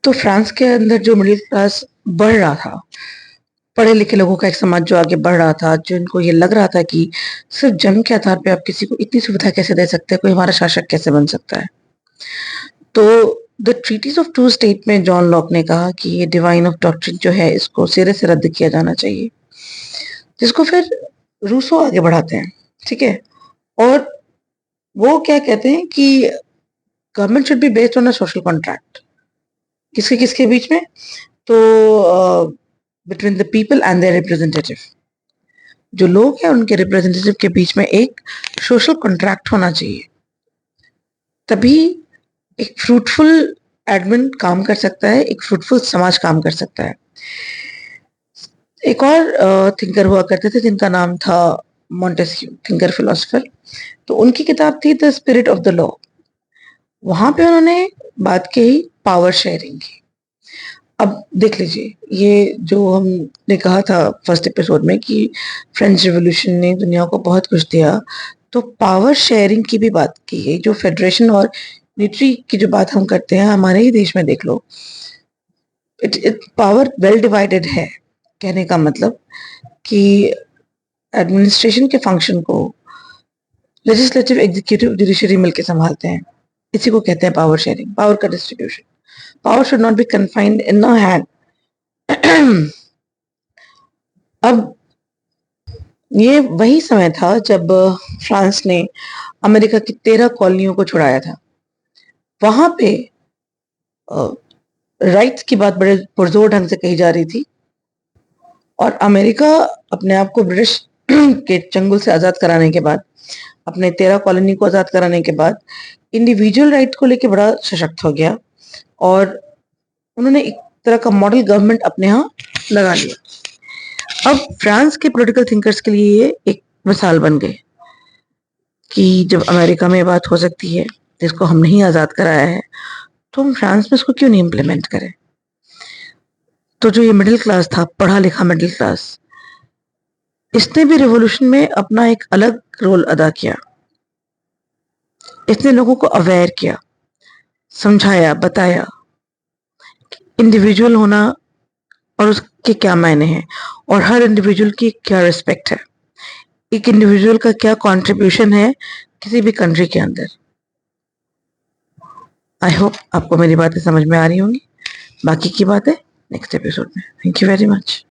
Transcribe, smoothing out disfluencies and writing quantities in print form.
तो फ्रांस के अंदर जो मिडिल क्लास बढ़ रहा था, पढ़े लिखे लोगों का एक समाज जो आगे बढ़ रहा था, जिनको ये लग रहा था कि सिर्फ जन्म के आधार पे आप किसी को इतनी सुविधा कैसे दे सकते हैं, कोई हमारा शासक कैसे बन सकता है। तो the treatise of two state में जॉन लॉक ने कहा कि ये डिवाइन ऑफ डॉक्ट्रिन जो है इसको सिरे से रद्द किया जाना चाहिए, जिसको फिर रूसो आगे बढ़ाते हैं। ठीक है, और वो क्या कहते हैं कि government should be based on a social contract. किसके किसके बीच में? तो between the people and their representative. जो लोग हैं उनके रिप्रेजेंटेटिव के बीच में एक सोशल कॉन्ट्रैक्ट होना चाहिए, तभी एक फ्रूटफुल एडमिन काम कर सकता है, एक फ्रूटफुल समाज काम कर सकता है। एक और थिंकर हुआ करते थे जिनका नाम था मॉन्टेस्क्यू, थिंकर फिलोसोफर। तो उनकी किताब थी the spirit of the law. वहां पे उन्होंने बात की पावर शेयरिंग की। अब देख लीजिए, ये जो हमने कहा था फर्स्ट एपिसोड में कि फ्रेंच रिवॉल्यूशन ने दुनिया को बहुत कुछ दिया, तो पावर शेयरिंग की भी बात की है। जो फेडरेशन और यूनिटरी की जो बात हम करते हैं, हमारे ही देश में देख लो, इट पावर वेल डिवाइडेड है। कहने का मतलब कि एडमिनिस्ट्रेशन के फंक्शन को लेजिस्लेटिव, एग्जीक्यूटिव, जुडिशरी मिलकर संभालते हैं। इसी को कहते हैं पावर शेयरिंग, पावर का distribution. Power should not be confined in a hand. अब ये वही समय था जब फ्रांस ने अमेरिका की 13 कॉलोनियों को छुड़ाया था। वहां पे राइट्स की बात बड़े पुरजोर ढंग से कही जा रही थी, और अमेरिका अपने आप को ब्रिटिश के चंगुल से आजाद कराने के बाद, अपने 13 कॉलोनी को आजाद कराने के बाद, इंडिविजुअल राइट को लेकर बड़ा सशक्त हो गया, और उन्होंने एक तरह का मॉडल गवर्नमेंट अपने यहाँ लगा लिया। अब फ्रांस के पॉलिटिकल थिंकर्स के लिए ये एक मिसाल बन गए कि जब अमेरिका में बात हो सकती है जिसको हम नहीं आजाद कराया है, तो हम फ्रांस में इसको क्यों नहीं इम्प्लीमेंट करें। तो जो ये मिडिल क्लास था, पढ़ा लिखा मिडिल क्लास, इसने भी रिवॉल्यूशन में अपना एक अलग रोल अदा किया। इसने लोगों को अवेयर किया, समझाया, बताया इंडिविजुअल होना और उसके क्या मायने हैं, और हर इंडिविजुअल की क्या रिस्पेक्ट है, एक इंडिविजुअल का क्या कंट्रीब्यूशन है किसी भी कंट्री के अंदर। आई होप आपको मेरी बातें समझ में आ रही होंगी। बाकी की बातें नेक्स्ट एपिसोड में। Thank you very much.